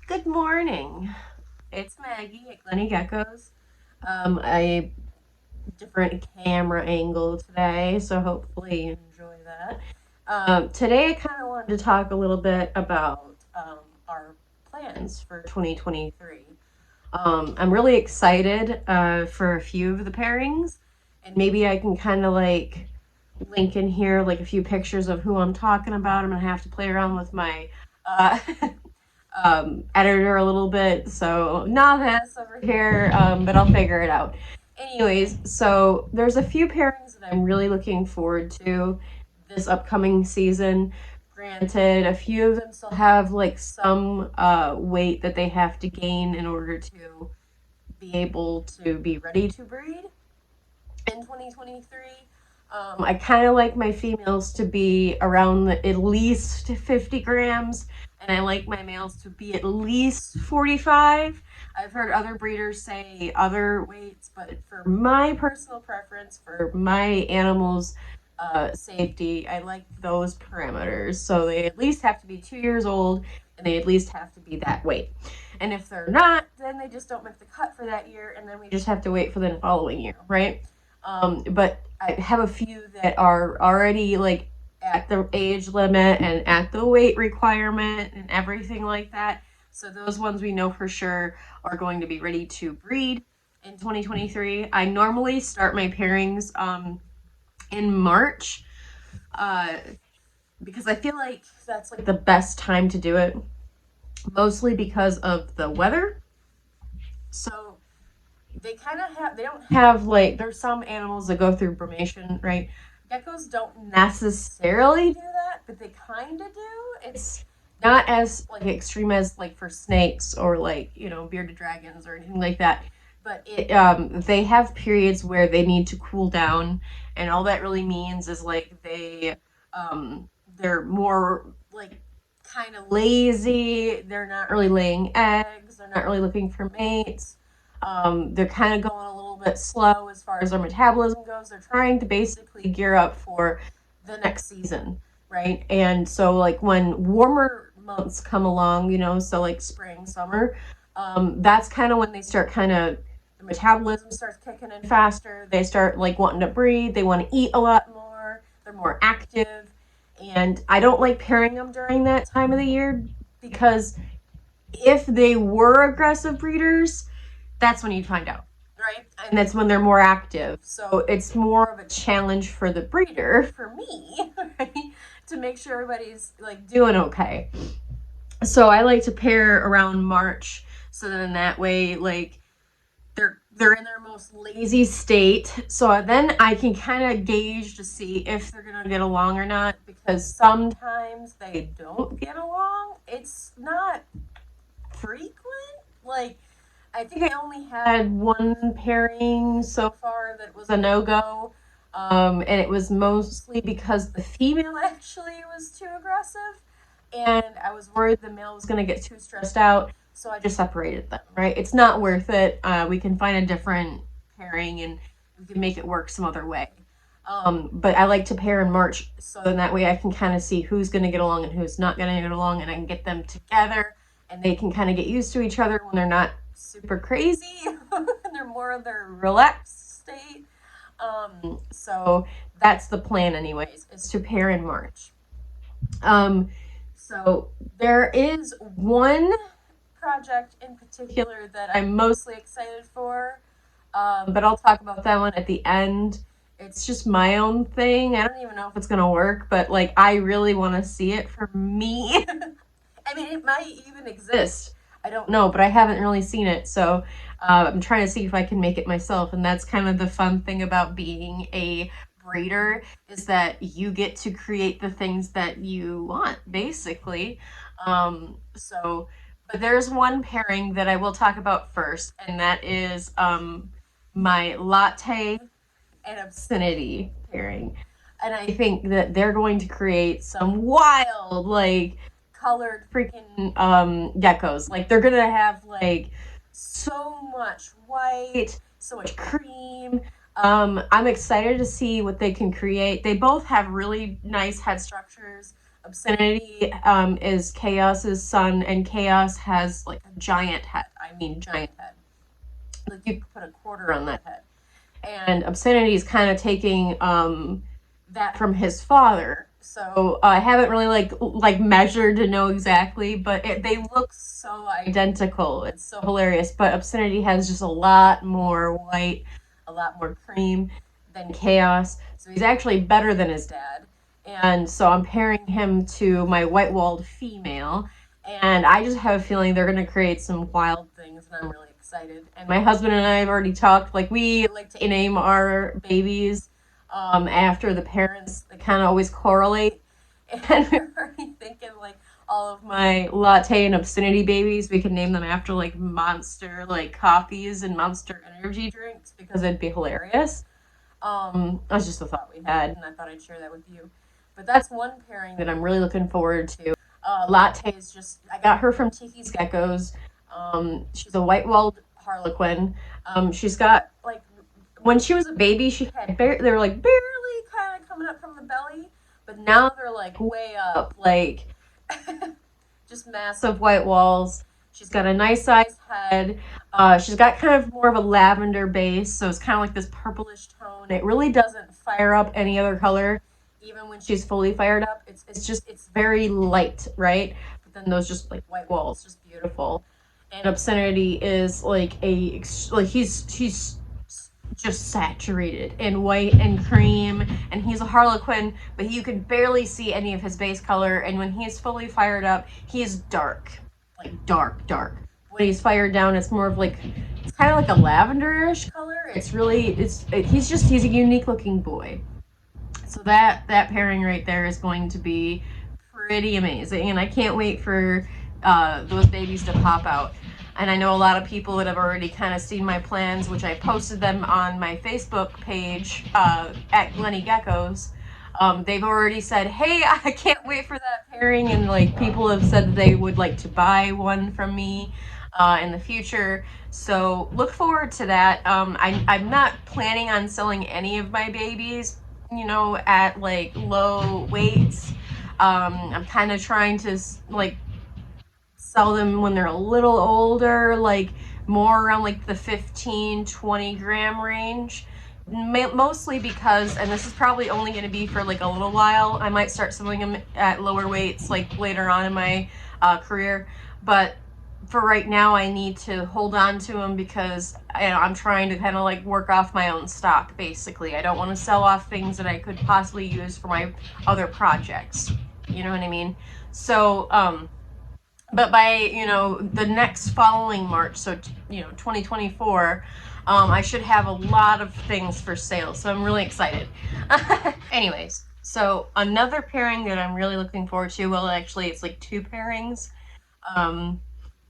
Good morning. It's Maggie at Geckos. A different camera angle today, so hopefully you enjoy that. Today, I kind of wanted to talk a little bit about our plans for 2023. I'm really excited for a few of the pairings, and maybe I can kind of like link in here like a few pictures of who I'm talking about. I'm gonna have to play around with my uh, editor a little bit, so novice over here, but I'll figure it out. Anyways, so there's a few pairings that I'm really looking forward to this upcoming season. Granted, a few of them still have like some weight that they have to gain in order to be able to be ready to breed in 2023. I kind of like my females to be around at least 50 grams, and I like my males to be at least 45. I've heard other breeders say other weights, but for my personal preference, for my animals' safety, I like those parameters. So they at least have to be 2 years old, and they at least have to be that weight. And if they're not, then they just don't make the cut for that year, and then we just have to wait for the following year, right? But I have a few that are already like at the age limit and at the weight requirement and everything like that. So those ones we know for sure are going to be ready to breed in 2023. I normally start my pairings in March uh, because I feel like that's like the best time to do it, mostly because of the weather. So they don't have like, there's some animals that go through brumation, right? Geckos don't necessarily do that, but they kind of do. It's not as like extreme as like for snakes or like, bearded dragons or anything like that. But they have periods where they need to cool down, and all that really means is like they're more like kind of lazy. They're not really laying eggs. They're not really looking for mates. They're kind of going a little bit slow as far as their metabolism goes. They're trying to basically gear up for the next season, right? And so, like, when warmer months come along, so like spring, summer, that's kind of when they start kind of, the metabolism starts kicking in faster. They start like wanting to breathe. They want to eat a lot more. They're more active. And I don't like pairing them during that time of the year because if they were aggressive breeders, that's when you'd find out, right? And that's when they're more active. So it's more of a challenge for the breeder, for me, right? To make sure everybody's like doing okay. So I like to pair around March, so then that way, like, they're in their most lazy state. So then I can kind of gauge to see if they're gonna get along or not, because sometimes they don't get along. It's not frequent. Like, I think I only had one pairing so far that was a no go. And it was mostly because the female actually was too aggressive. And I was worried the male was going to get too stressed out. So I just separated them, right? It's not worth it. We can find a different pairing and we can make it work some other way. But I like to pair in March, so then that way I can kind of see who's going to get along and who's not going to get along, and I can get them together and they can kind of get used to each other when they're not super crazy and they're more of their relaxed state. So that's the plan, anyways, is to pair in March. So there is one project in particular that I'm mostly excited for, but I'll talk about that one at the end. It's just my own thing. I don't even know if it's gonna work, but like I really want to see it for me. I mean, it might even exist. I don't know, but I haven't really seen it, so I'm trying to see if I can make it myself. And that's kind of the fun thing about being a breeder, is that you get to create the things that you want, basically. So, but there's one pairing that I will talk about first, and that is my latte and obscenity pairing. And I think that they're going to create some wild, like, colored freaking geckos. Like, they're gonna have like so much white, so much cream. I'm excited to see what they can create. They both have really nice head structures. Obscenity is Chaos's son, and Chaos has like a giant head. I mean, giant head. Like you could put a quarter on that head. And Obscenity is kind of taking that from his father. So I haven't really like measured to know exactly, but they look so identical. It's so hilarious. But Obscenity has just a lot more white, a lot more cream than Chaos. So he's actually better than his dad. And so I'm pairing him to my white-walled female. And I just have a feeling they're going to create some wild things, and I'm really excited. And my husband and I have already talked. Like, we like to name our babies after the parents. They kind of always correlate. And we're already thinking, like, all of my latte and obscenity babies, we can name them after, like, Monster, like, coffees and Monster energy drinks because it'd be hilarious. That's just a thought we had, and I thought I'd share that with you. But that's one pairing that I'm really looking forward to. Latte is just, I got her from Tiki's Geckos. She's a white-walled harlequin. She's got, like, when she was a baby, they were, like, barely kind of coming up from the belly, but now they're, like, way up, like, just massive white walls. She's got a nice sized head. She's got kind of more of a lavender base, so it's kind of like this purplish tone. It really doesn't fire up any other color, even when she's fully fired up. It's very light, right? But then those just like white walls, just beautiful. And Obscenity is like he's just saturated in white and cream, and he's a harlequin, but you can barely see any of his base color, and when he's fully fired up, he's dark, like dark. When he's fired down, it's more of like, it's kind of like a lavenderish color. He's a unique looking boy. So that pairing right there is going to be pretty amazing, and I can't wait for those babies to pop out. And I know a lot of people that have already kind of seen my plans, which I posted them on my Facebook page at Glenny Geckos. They've already said, "Hey, I can't wait for that pairing," and like people have said that they would like to buy one from me in the future. So look forward to that. I'm not planning on selling any of my babies, at like low weights. I'm kind of trying to like sell them when they're a little older, like more around like the 15-20 gram range. Mostly because, and this is probably only going to be for like a little while, I might start selling them at lower weights like later on in my career. But for right now, I need to hold on to them because I'm trying to kind of like work off my own stock, basically. I don't want to sell off things that I could possibly use for my other projects. You know what I mean? So, but by, the next following March, so, 2024, I should have a lot of things for sale. So I'm really excited. Anyways, so another pairing that I'm really looking forward to, well, actually, it's like two pairings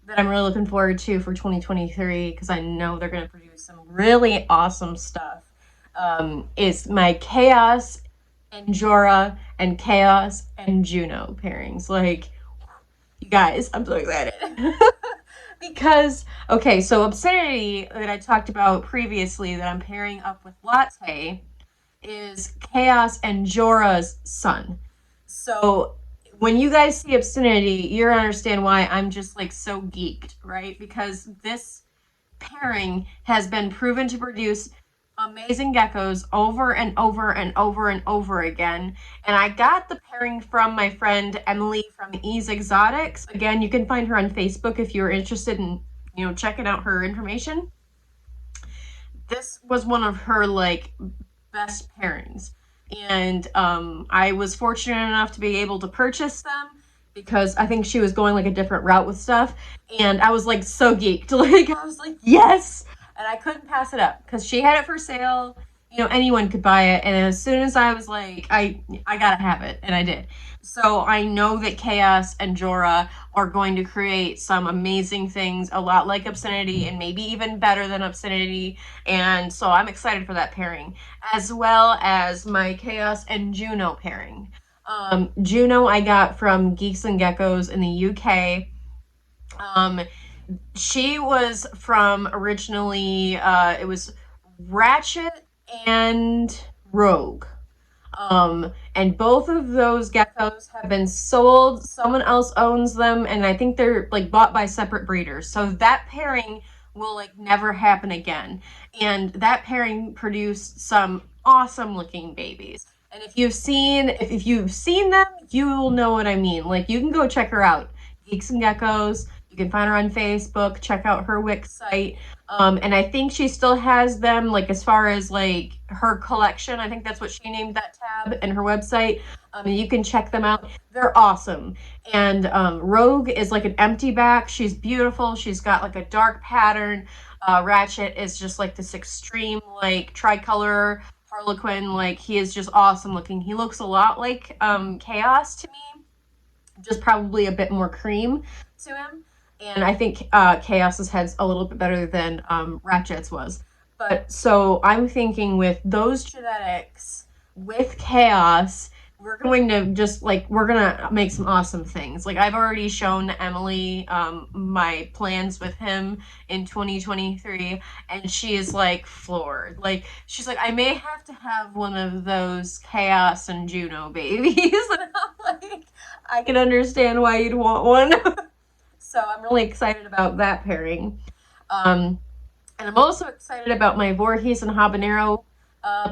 that I'm really looking forward to for 2023 because I know they're going to produce some really awesome stuff, is my Chaos and Jorah and Chaos and Juno pairings. Like, you guys, I'm so excited. Because, okay, so Obscenity that I talked about previously that I'm pairing up with Latte is Chaos and Jorah's son. So when you guys see Obscenity, you're gonna understand why I'm just like so geeked, right? Because this pairing has been proven to produce amazing geckos over and over and over and over again. And I got the pairing from my friend Emily from Ease Exotics. Again, you can find her on Facebook if you're interested in, checking out her information. This was one of her like best pairings. And I was fortunate enough to be able to purchase them because I think she was going like a different route with stuff. And I was like so geeked. Like, I was like, yes! And I couldn't pass it up because she had it for sale. Anyone could buy it. And as soon as I was like, I gotta have it, and I did. So I know that Chaos and Jorah are going to create some amazing things, a lot like Obscenity, and maybe even better than Obscenity. And so I'm excited for that pairing, as well as my Chaos and Juno pairing. Juno I got from Geeks and Geckos in the UK. She was from originally, it was Ratchet and Rogue. And both of those geckos have been sold. Someone else owns them, and I think they're like bought by separate breeders. So that pairing will like never happen again. And that pairing produced some awesome looking babies. And if you've seen them, you will know what I mean. Like you can go check her out. Geeks and Geckos. You can find her on Facebook. Check out her Wix site. And I think she still has them, like as far as like her collection. I think that's what she named that tab in her website. And you can check them out. They're awesome. And Rogue is like an empty back. She's beautiful. She's got like a dark pattern. Ratchet is just like this extreme like tricolor Harlequin. Like he is just awesome looking. He looks a lot like Chaos to me, just probably a bit more cream to him. And I think Chaos's head's a little bit better than Ratchet's was. But so I'm thinking with those genetics, with Chaos, we're going to just like, we're going to make some awesome things. Like I've already shown Emily my plans with him in 2023, and she is like floored. Like she's like, I may have to have one of those Chaos and Juno babies. And I'm like, I can understand why you'd want one. So I'm really excited about that pairing. And I'm also excited about my Voorhees and Habanero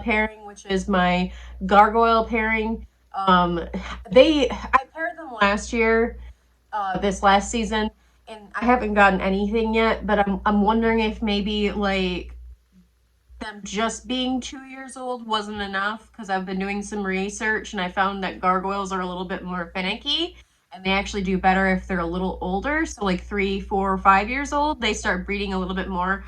pairing, which is my gargoyle pairing. I paired them last year, this last season, and I haven't gotten anything yet, but I'm wondering if maybe like them just being 2 years old wasn't enough, because I've been doing some research and I found that gargoyles are a little bit more finicky. And they actually do better if they're a little older. So like 3, 4, 5 years old, they start breeding a little bit more.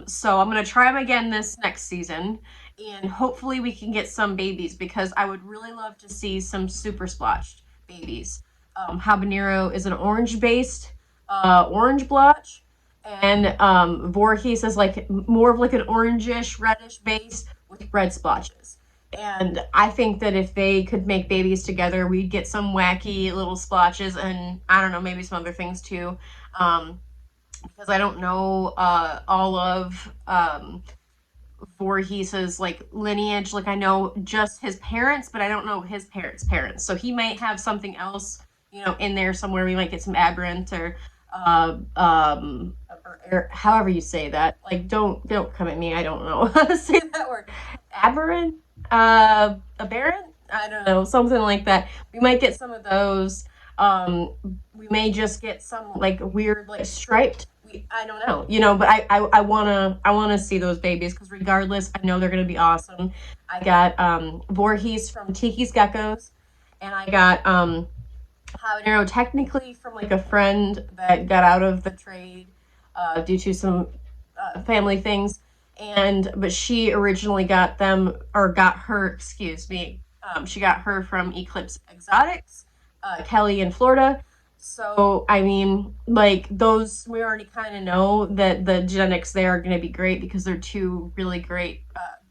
So I'm going to try them again this next season. And hopefully we can get some babies, because I would really love to see some super splotched babies. Habanero is an orange-based orange blotch. And Voorhees is like more of like an orangish, reddish base with red splotches. And I think that if they could make babies together, we'd get some wacky little splotches, and I don't know, maybe some other things too. Because I don't know all of Voorhees's like lineage. Like I know just his parents, but I don't know his parents. So he might have something else, in there somewhere. We might get some aberrant or however you say that. Like don't come at me. I don't know how to say that word. Aberrant. Aberrant? I don't know, something like that. We might get some of those. We may just get some like weird, like striped. I don't know, but I wanna see those babies, because regardless, I know they're gonna be awesome. I got Voorhees from Tiki's Geckos, and I got Habanero technically from like a friend that got out of the trade due to some family things. But she originally got her, she got her from Eclipse Exotics, Kelly in Florida. So, I mean, like those, we already kind of know that the genetics there are going to be great, because they're two really great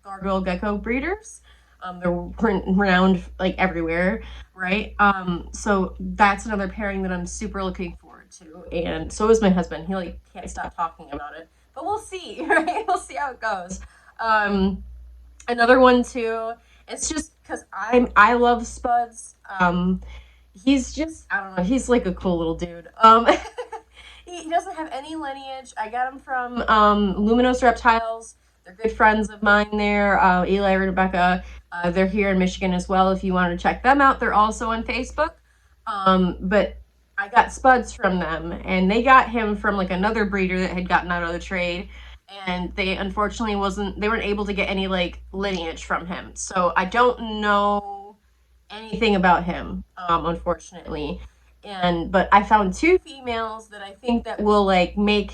gargoyle gecko breeders. They're renowned like everywhere, right? So that's another pairing that I'm super looking forward to. And so is my husband. He like can't stop talking about it. But we'll see, right? We'll see how it goes. Another one too, it's just because I love Spuds. He's just, I don't know, he's like a cool little dude. He doesn't have any lineage. I got him from Luminous Reptiles. They're good friends of mine there. Eli and Rebecca. They're here in Michigan as well, if you want to check them out. They're also on Facebook. But I got Spuds from them, and they got him from like another breeder that had gotten out of the trade, and they unfortunately weren't able to get any like lineage from him. So I don't know anything about him, unfortunately. But I found 2 females that I think that will like make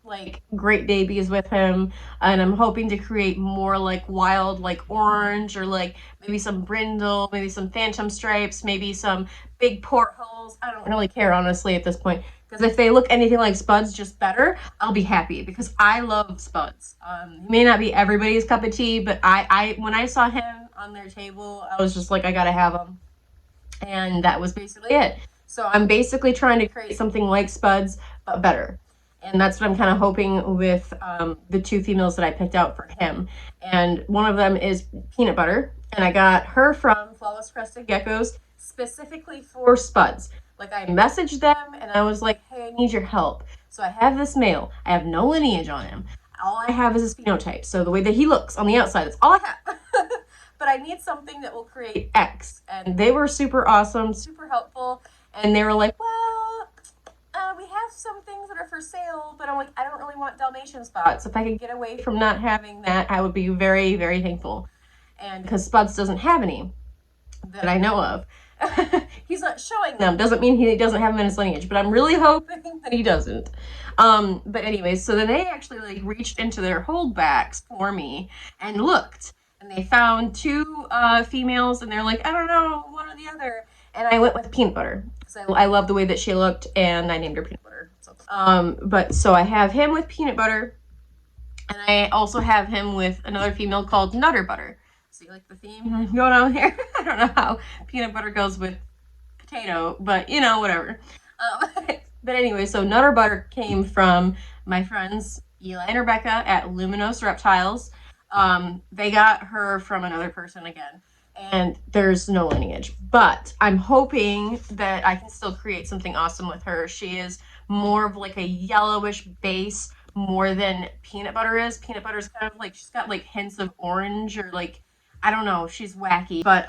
like great babies with him, and I'm hoping to create more like wild, like orange, or like maybe some brindle, maybe some phantom stripes, maybe some big portholes. I don't really care, honestly, at this point, because if they look anything like Spuds, just better, I'll be happy, because I love Spuds. He may not be everybody's cup of tea, but I when I saw him on their table, I was just like, I gotta have him. And that was basically it. So I'm basically trying to create something like Spuds, but better. And that's what I'm kind of hoping with the 2 females that I picked out for him. And one of them is Peanut Butter. And I got her from Flawless Crested Geckos specifically for Spuds. Like, I messaged them and I was like, hey, I need your help. So I have this male. I have no lineage on him. All I have is his phenotype. So the way that he looks on the outside, that's all I have. But I need something that will create X. And they were super awesome, super helpful. And they were like, well, we have some things that are for sale, but I'm like, I don't really want Dalmatian spots. If I could get away from not having that, I would be very, very thankful. And because Spuds doesn't have any that I know of. He's not showing them. Doesn't mean he doesn't have them in his lineage, but I'm really hoping that he doesn't. But anyways, so then they actually like reached into their holdbacks for me and looked, and they found two females, and they're like, I don't know, one or the other. And I went with Peanut Butter because I love the way that she looked, and I named her Peanut Butter. But so I have him with Peanut Butter, and I also have him with another female called Nutter Butter. So you like the theme going on here? I don't know how peanut butter goes with potato, but you know, whatever. But anyway, so Nutter Butter came from my friends Eli and Rebecca at Luminous Reptiles. They got her from another person again, and there's no lineage. But I'm hoping that I can still create something awesome with her. She is more of like a yellowish base more than Peanut Butter is. Peanut Butter is kind of like, she's got like hints of orange, or like, I don't know, she's wacky. But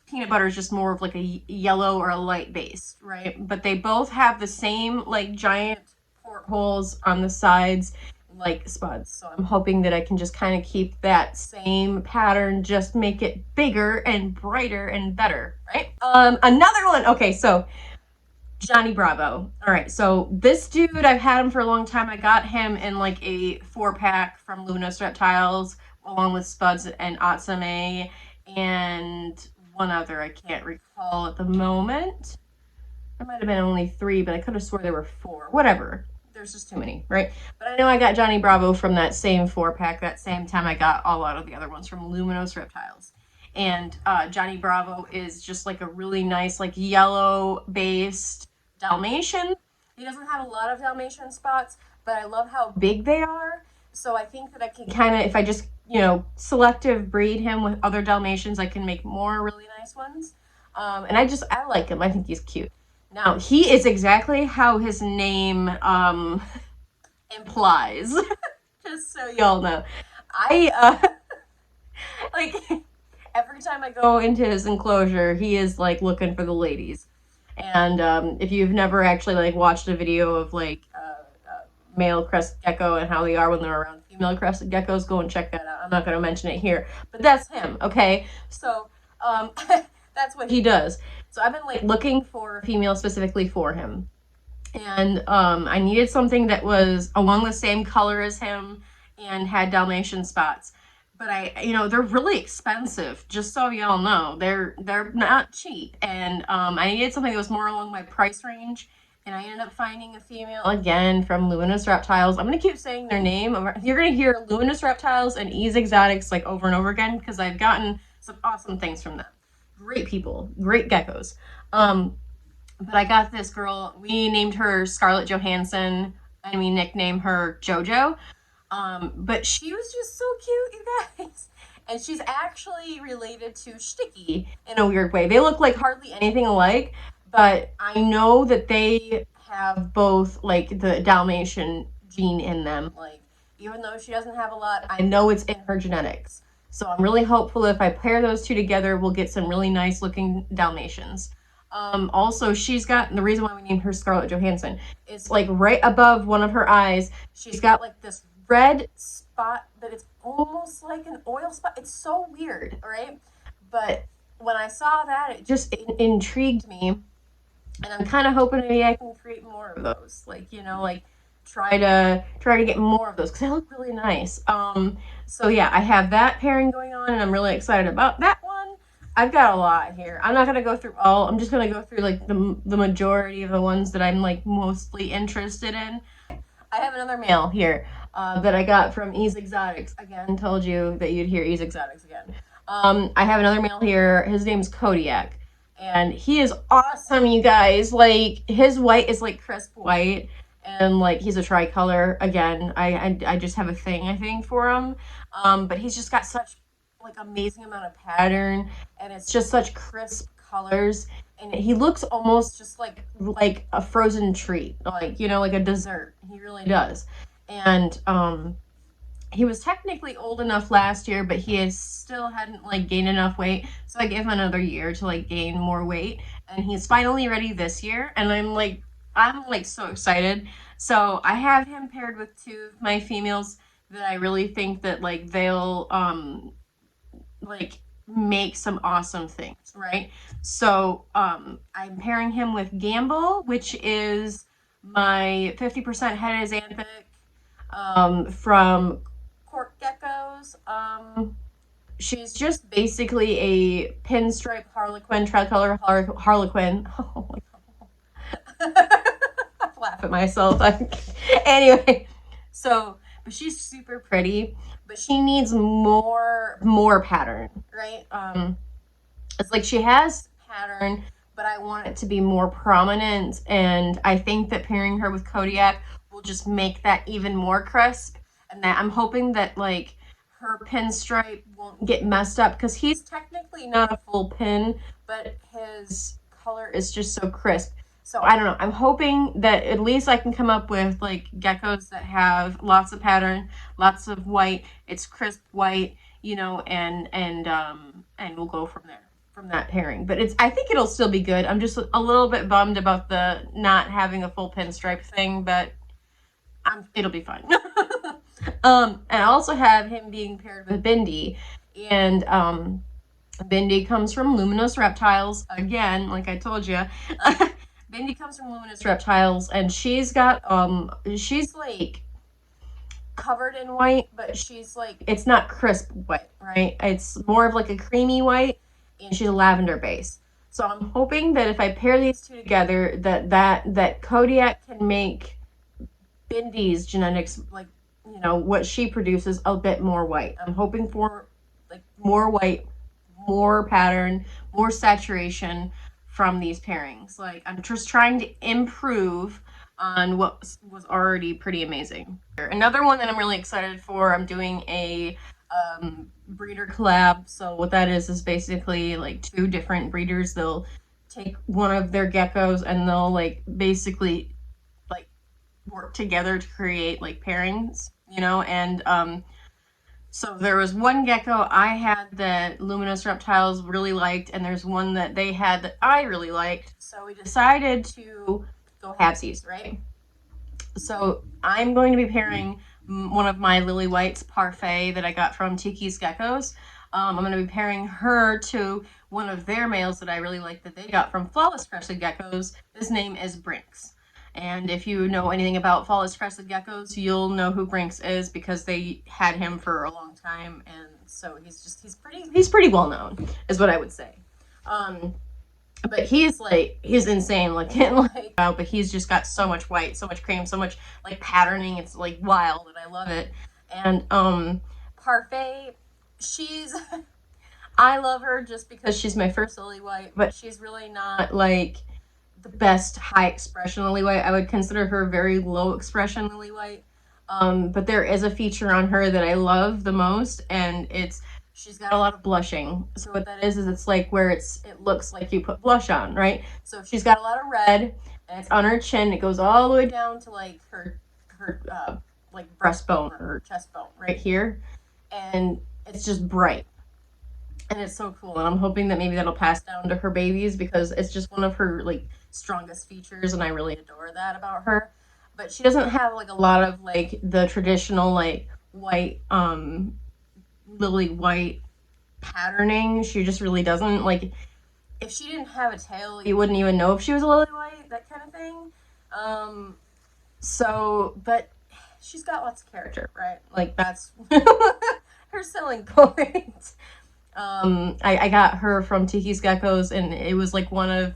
Peanut Butter is just more of like a yellow or a light base, right? But they both have the same like giant portholes on the sides like Spuds. So I'm hoping that I can just kind of keep that same pattern, just make it bigger and brighter and better, right? Another one. Okay, so Johnny Bravo. All right, so this dude, I've had him for a long time. I got him in like a 4-pack from Luminous Reptiles, along with Spuds and Atsame, and one other I can't recall at the moment. There might have been only 3, but I could have swore there were 4. Whatever. There's just too many, right? But I know I got Johnny Bravo from that same 4-pack, that same time I got all out of the other ones from Luminous Reptiles. And Johnny Bravo is just like a really nice, like yellow-based Dalmatian. He doesn't have a lot of Dalmatian spots, but I love how big they are. So I think that I can kind of, if I just, selective breed him with other Dalmatians, I can make more really nice ones. And I like him. I think he's cute. Now, he is exactly how his name implies. Just so y'all know. Like, every time I go into his enclosure, he is, like, looking for the ladies. And if you've never actually, like, watched a video of, like, male crested gecko and how they are when they're around female crested geckos, go and check that out. I'm not going to mention it here. But that's him, okay? So, that's what he does. So I've been like looking for a female specifically for him. And I needed something that was along the same color as him and had Dalmatian spots. But they're really expensive, just so y'all know. They're not cheap. And I needed something that was more along my price range. And I ended up finding a female again from Luminous Reptiles. I'm going to keep saying their name. You're going to hear Luminous Reptiles and Ease Exotics like over and over again because I've gotten some awesome things from them. Great people, great geckos. But I got this girl, we named her Scarlett Johansson, and we nicknamed her JoJo. But she was just so cute, you guys. And she's actually related to Sticky in a weird way. They look like hardly anything alike, but I know that they have both like the Dalmatian gene in them. Like, even though she doesn't have a lot, I know it's in her genetics. So I'm really hopeful if I pair those two together, we'll get some really nice looking Dalmatians. Also, she's got, the reason why we named her Scarlett Johansson is like right above one of her eyes, she's got like this red spot that it's almost like an oil spot. It's so weird, right? But when I saw that, it just intrigued me. And I'm kind of hoping maybe I can create more of those. Like, try to get more of those because they look really nice. So yeah, I have that pairing going on, and I'm really excited about that one. I've got a lot here. I'm not gonna go through all. I'm just gonna go through like the majority of the ones that I'm like mostly interested in. I have another male here that I got from Ease Exotics. Again, told you that you'd hear Ease Exotics again. I have another male here. His name's Kodiak. And he is awesome, you guys. Like, his white is like crisp white. And like, he's a tricolor. Again, I just have a thing, I think, for him. But he's just got such like amazing amount of pattern, and it's just such crisp colors, and he looks almost just like a frozen treat, like like a dessert. He really does. And he was technically old enough last year, but he is still hadn't like gained enough weight. So I gave him another year to like gain more weight, and he's finally ready this year. And I'm like so excited. So I have him paired with two of my females that I really think that like they'll like make some awesome things, right? So I'm pairing him with Gamble, which is my 50% headed xanthic from Cork Geckos. She's just basically a pinstripe harlequin, tricolor harlequin. Oh my god. I laugh at myself. Anyway, so but she's super pretty, but she needs more pattern, right? It's like she has pattern, but I want it to be more prominent, and I think that pairing her with Kodiak will just make that even more crisp. And that I'm hoping that like her pinstripe won't get messed up because he's technically not a full pin, but his color is just so crisp. So I don't know. I'm hoping that at least I can come up with like geckos that have lots of pattern, lots of white. It's crisp white, and we'll go from there from that pairing. But I think it'll still be good. I'm just a little bit bummed about the not having a full pinstripe thing, but it'll be fine. And I also have him being paired with Bindi, and Bindi comes from Luminous Reptiles again, like I told you. Bindi comes from Luminous Reptiles, and she's like covered in white, but she's like it's not crisp white, right? It's more of like a creamy white, and she's a lavender base. So I'm hoping that if I pair these two together, that Kodiak can make Bindi's genetics, like what she produces, a bit more white. I'm hoping for like more white, more pattern, more saturation from these pairings. Like I'm just trying to improve on what was already pretty amazing. Another one that I'm really excited for, I'm doing a breeder collab. So what that is basically like two different breeders. They'll take one of their geckos and they'll like basically like work together to create like pairings, and so there was one gecko I had that Luminous Reptiles really liked, and there's one that they had that I really liked. So we decided to go halvesies, right? So I'm going to be pairing one of my Lily White's Parfait that I got from Tiki's Geckos. I'm going to be pairing her to one of their males that I really like that they got from Flawless Crested Geckos. His name is Brinks. And if you know anything about Flawless Crested Geckos, you'll know who Brinks is because they had him for a long time, and so he's pretty well known, is what I would say. But he's insane looking, like but he's just got so much white, so much cream, so much like patterning. It's like wild, and I love it. And Parfait, she's I love her just because she's my first Lily White, but she's really not like the best high expression Lily White. I would consider her very low expression Lily White. But there is a feature on her that I love the most, and she's got a lot of blushing. So what that is it's like where it looks like you put blush on, right? So she's got a lot of red, and it's on her chin. It goes all the way down to like her like breastbone or her chest bone right here, and it's just bright. And it's so cool, and I'm hoping that maybe that'll pass down to her babies because it's just one of her like strongest features, and I really adore that about her. But she doesn't have like a lot of like the traditional like white lily white patterning. She just really doesn't. Like if she didn't have a tail, you wouldn't even know if she was a lily white, that kind of thing. But she's got lots of character, right? Like that's her selling point. I got her from Tiki's Geckos, and it was like one of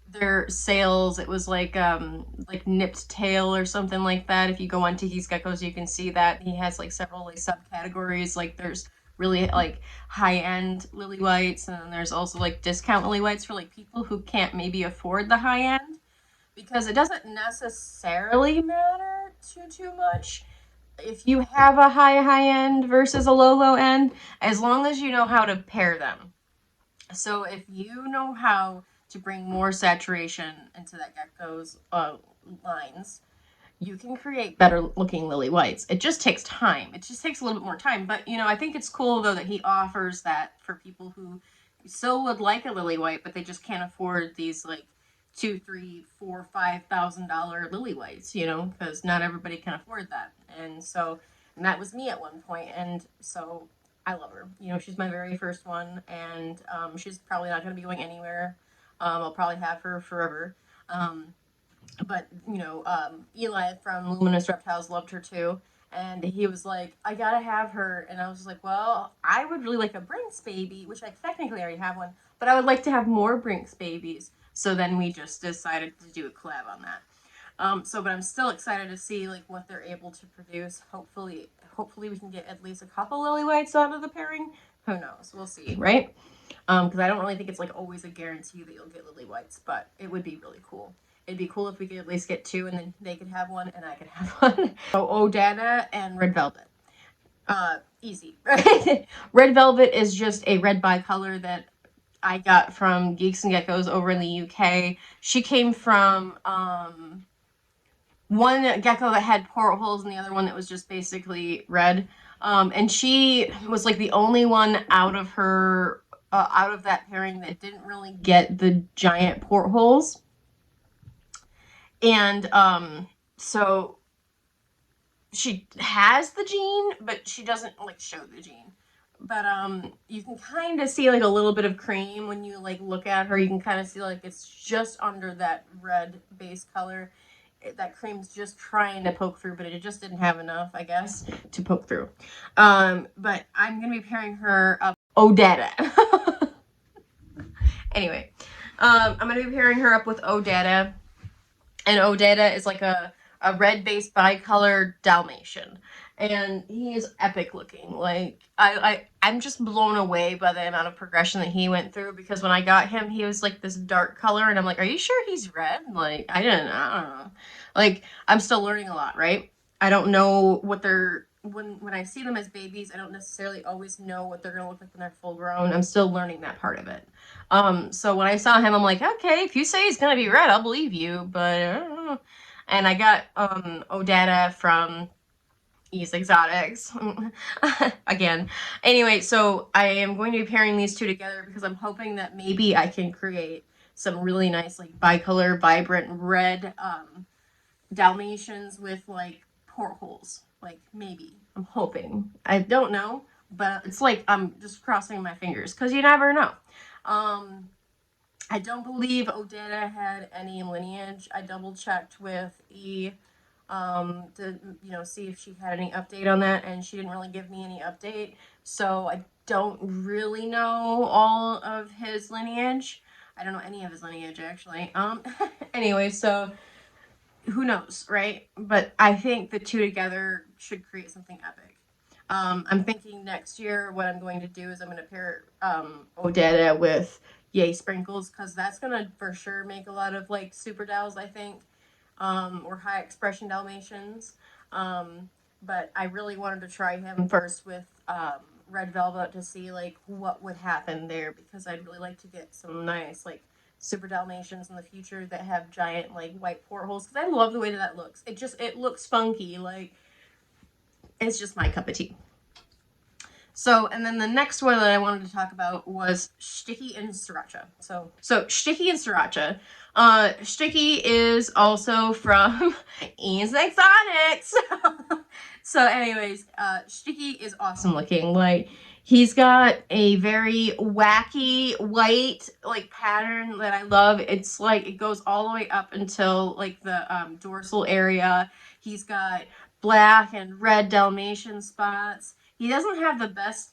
their sales. It was like nipped tail or something like that. If you go on Tiki's Geckos, you can see that he has like several like subcategories. Like there's really like high-end lily whites, and then there's also like discount lily whites for like people who can't maybe afford the high end, because it doesn't necessarily matter too much. if you have a high end versus a low end, as long as you know how to pair them. So if you know how to bring more saturation into that gecko's lines, you can create better looking lily whites. It just takes time. It just takes a little bit more time. But I think it's cool though that he offers that for people who still would like a lily white, but they just can't afford these like two, three, four, $5,000 lily whites. Because not everybody can afford that. And that was me at one point. And so I love her. She's my very first one, and she's probably not going to be going anywhere. I'll probably have her forever. But Eli from Luminous Reptiles loved her too, and he was like, "I gotta have her," and I was like, "Well, I would really like a Brinks baby, which I technically already have one, but I would like to have more Brinks babies." So then we just decided to do a collab on that. But I'm still excited to see like what they're able to produce. Hopefully we can get at least a couple lily whites out of the pairing. Who knows? We'll see, right? Because I don't really think it's like always a guarantee that you'll get lily whites, but it would be really cool. It'd be cool if we could at least get two, and then they could have one, and I could have one. So Odana and Red Velvet. Easy, right? Red Velvet is just a red bicolor that I got from Geeks and Geckos over in the UK. She came from one gecko that had portholes and the other one that was just basically red. And she was like the only one out of that pairing that didn't really get the giant portholes. And so she has the gene, but she doesn't like show the gene. But you can kind of see like a little bit of cream when you like look at her. You can kind of see like it's just under that red base color. That cream's just trying to poke through, but it just didn't have enough, I guess, to poke through. But I'm gonna be pairing her up Odetta. Anyway, I'm gonna be pairing her up with Odetta, and Odetta is like a red-based bicolor Dalmatian, and he is epic looking. Like I'm just blown away by the amount of progression that he went through, because when I got him, he was like this dark color, and I'm like, are you sure he's red? Like I don't know. Like I'm still learning a lot, right? I don't know what they're when I see them as babies, I don't necessarily always know what they're gonna look like when they're full grown. I'm still learning that part of it. So when I saw him, I'm like, okay, if you say he's gonna be red, I'll believe you, but I don't know. And I got Odetta from East Exotics again. Anyway, so I am going to be pairing these two together because I'm hoping that maybe I can create some really nice like bicolor, vibrant red Dalmatians with like portholes. Like maybe. I'm hoping. I don't know, but it's like I'm just crossing my fingers because you never know. Um, I don't believe Odetta had any lineage. I double checked with E to see if she had any update on that, and she didn't really give me any update. So I don't really know all of his lineage. I don't know any of his lineage actually. Anyway, so who knows, right? But I think the two together should create something epic. I'm thinking next year what I'm going to do is I'm going to pair Odetta with Yay Sprinkles, because that's going to for sure make a lot of like super Dals, I think, or high expression Dalmatians. But I really wanted to try him first with Red Velvet to see like what would happen there, because I'd really like to get some nice like super Dalmatians in the future that have giant like white portholes, because I love the way that looks. It looks funky. Like it's just my cup of tea. So, and then the next one that I wanted to talk about was Sticky and Sriracha. So Sticky and Sriracha. Sticky is also from Ease Exotics. So anyways, Sticky is awesome looking. Like, he's got a very wacky white like pattern that I love. It's like it goes all the way up until like the dorsal area. He's got black and red Dalmatian spots. He doesn't have the best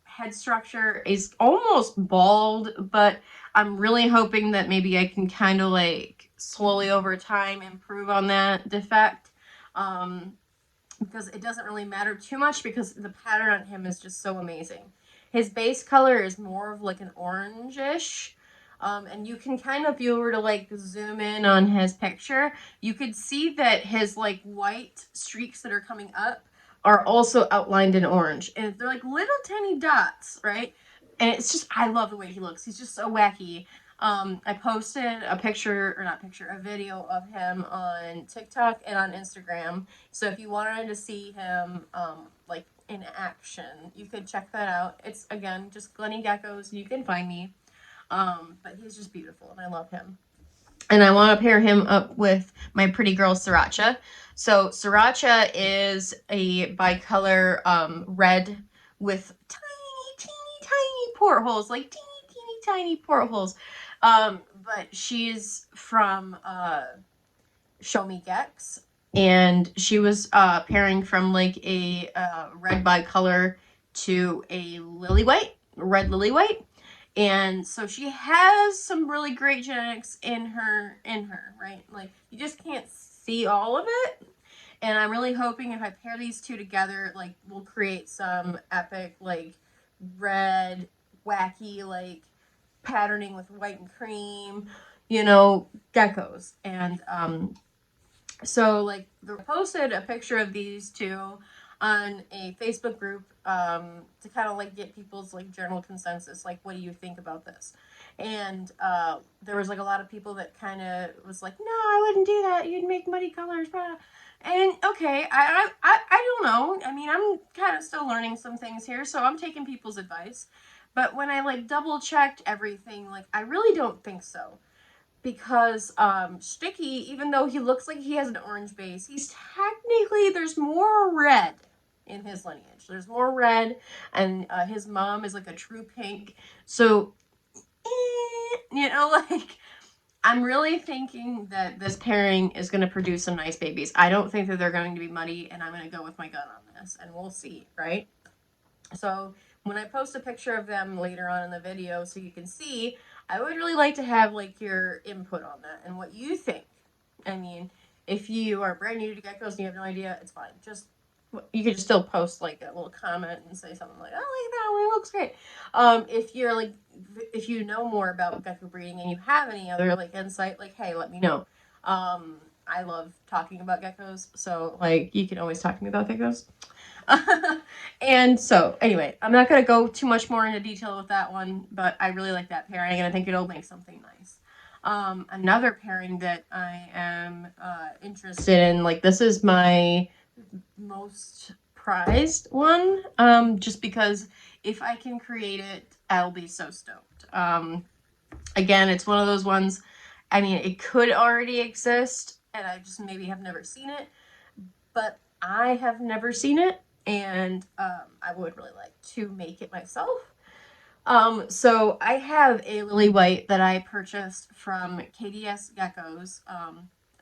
head structure. He's almost bald, but I'm really hoping that maybe I can kind of like slowly over time improve on that defect. Because it doesn't really matter too much because the pattern on him is just so amazing. His base color is more of like an orangish. And you can kind of, if you were to like zoom in on his picture, you could see that his like white streaks that are coming up are also outlined in orange. And they're like little tiny dots, right? And it's just, I love the way he looks. He's just so wacky. I posted a picture, or not picture, a video of him on TikTok and on Instagram. So if you wanted to see him, like in action, you could check that out. It's, again, just Glenny Geckos. You can find me. But he's just beautiful, and I love him. And I want to pair him up with my pretty girl Sriracha. So Sriracha is a bicolor red with teeny tiny portholes, like teeny tiny portholes. But she's from Show Me Gex, and she was pairing from like a red bicolor to a red lily white. And so she has some really great genetics in her, right? Like, you just can't see all of it. And I'm really hoping if I pair these two together, like, we'll create some epic, like, red, wacky, like, patterning with white and cream, geckos. And so, like, I posted a picture of these two on a Facebook group to kind of like get people's like general consensus, like, what do you think about this? And there was like a lot of people that kind of was like, no, I wouldn't do that. You'd make muddy colors, blah. And okay, I don't know. I mean, I'm kind of still learning some things here, so I'm taking people's advice. But when I like double checked everything, like, I really don't think so, because Sticky, even though he looks like he has an orange base, he's technically, there's more red in his lineage. There's more red, and his mom is like a true pink. So, like, I'm really thinking that this pairing is going to produce some nice babies. I don't think that they're going to be muddy, and I'm going to go with my gut on this, and we'll see, right? So when I post a picture of them later on in the video so you can see, I would really like to have like your input on that and what you think. I mean, if you are brand new to geckos and you have no idea, it's fine. Just, you could still post like a little comment and say something like, "Oh, look at that one, it looks great." If you're like, if you know more about gecko breeding and you have any other like insight, like, hey, let me know. I love talking about geckos, so like, you can always talk to me about geckos. And so, anyway, I'm not going to go too much more into detail with that one, but I really like that pairing, and I think it'll make something nice. Another pairing that I am interested in, like, this is my most prized one, just because if I can create it, I'll be so stoked. Again, it's one of those ones, I mean, it could already exist, and I just maybe have never seen it, but I have never seen it, and I would really like to make it myself. So I have a lily white that I purchased from Kodiak Geckos.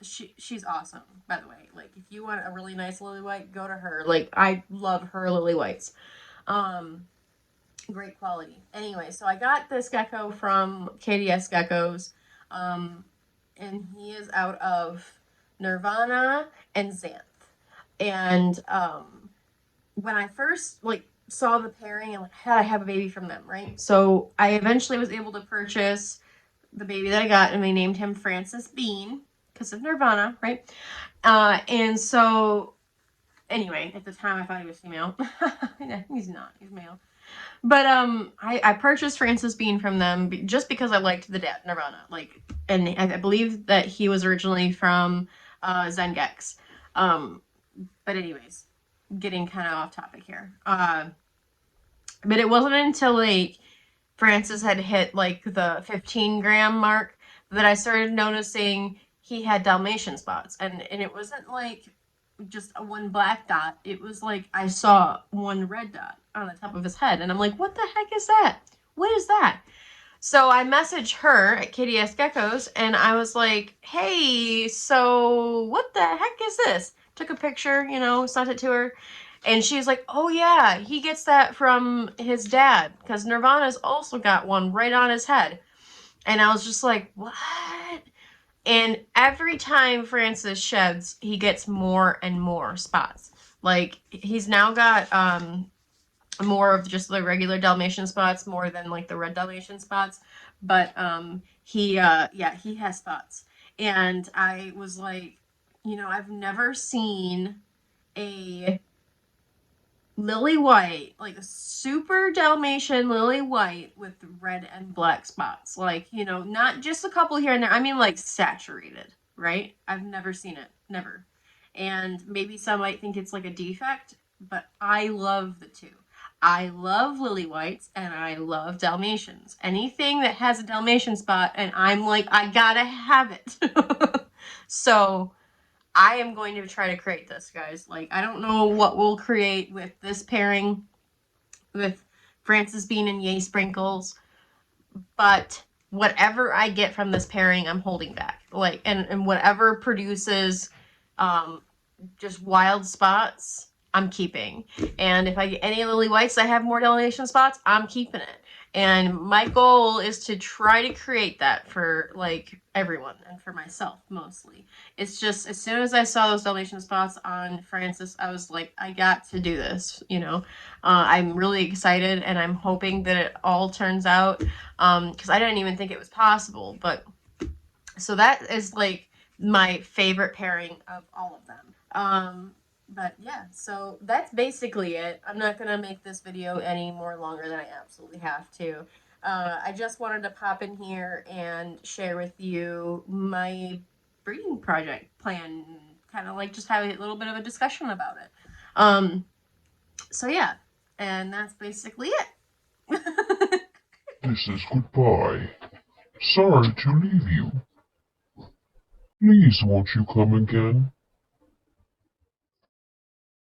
She's awesome, by the way. Like, if you want a really nice lily white, go to her. Like, I love her lily whites. Great quality. Anyway, so I got this gecko from Kodiak Geckos, and he is out of Nirvana and Xanth. And when I first like saw the pairing, and like, had I have a baby from them, right? So I eventually was able to purchase the baby that I got, and they named him Francis Bean because of Nirvana, right? And so anyway, at the time I thought he was female. He's not. He's male. But I purchased Francis Bean from them just because I liked the dad, Nirvana. Like, and I believe that he was originally from Zengex. But anyways, getting kind of off topic here. But it wasn't until like Francis had hit like the 15-gram mark that I started noticing he had Dalmatian spots, and it wasn't like just a one black dot. It was like I saw one red dot on the top of his head, and I'm like, what the heck is that? What is that? So I messaged her at Kodiak Geckos, and I was like, hey, so what the heck is this? Took a picture, sent it to her. And she's like, oh yeah, he gets that from his dad, because Nirvana's also got one right on his head. And I was just like, what? And every time Francis sheds, he gets more and more spots. Like, he's now got more of just the regular Dalmatian spots, more than like the red Dalmatian spots. But he has spots. And I was like, I've never seen a lily white, like a super Dalmatian lily white with red and black spots. Like, you know, not just a couple here and there. I mean, like saturated, right? I've never seen it. Never. And maybe some might think it's like a defect, but I love the two. I love lily whites and I love Dalmatians. Anything that has a Dalmatian spot, and I'm like, I gotta have it. So I am going to try to create this, guys. Like, I don't know what we'll create with this pairing with Francis Bean and Yay Sprinkles, but whatever I get from this pairing, I'm holding back. Like, and whatever produces um, just wild spots, I'm keeping. And if I get any lily whites that have more Dalmatian spots, I'm keeping it. And my goal is to try to create that for like everyone and for myself mostly. It's just as soon as I saw those Dalmatian spots on Francis, I was like, I got to do this, you know. I'm really excited and I'm hoping that it all turns out because I didn't even think it was possible. But so that is like my favorite pairing of all of them. But yeah, so that's basically it. I'm not gonna make this video any more longer than I absolutely have to. I just wanted to pop in here and share with you my breeding project plan, kind of like just have a little bit of a discussion about it. So yeah, and that's basically it. This is goodbye. Sorry to leave you. Please won't you come again?